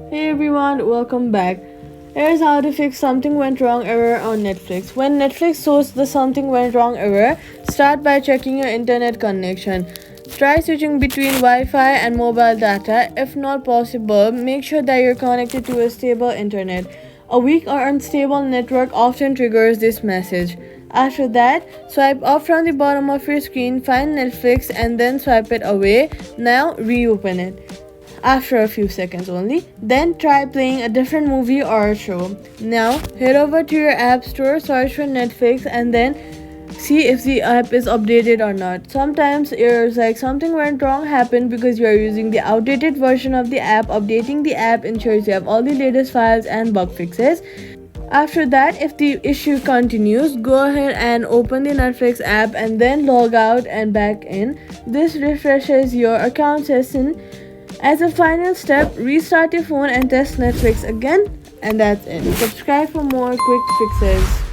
Hey everyone, welcome back. Here's how to fix something went wrong error on Netflix. When Netflix shows the something went wrong error, start by checking your internet connection. Try switching between Wi-Fi and mobile data. If not possible, make sure that you're connected to a stable internet. A weak or unstable network often triggers this message. After that, swipe up from the bottom of your screen, find Netflix and then swipe it away. Now reopen it after a few seconds only. Then try playing a different movie or a show. Now head over to your app store, search for Netflix, and then see if the app is updated or not. Sometimes errors like something went wrong happen because you are using the outdated version of the app. Updating the app ensures you have all the latest files and bug fixes. After that, if the issue continues, go ahead and open the Netflix app and then log out and back in. This refreshes your account session. As a final step, restart your phone and test Netflix again, and that's it. Subscribe for more quick fixes.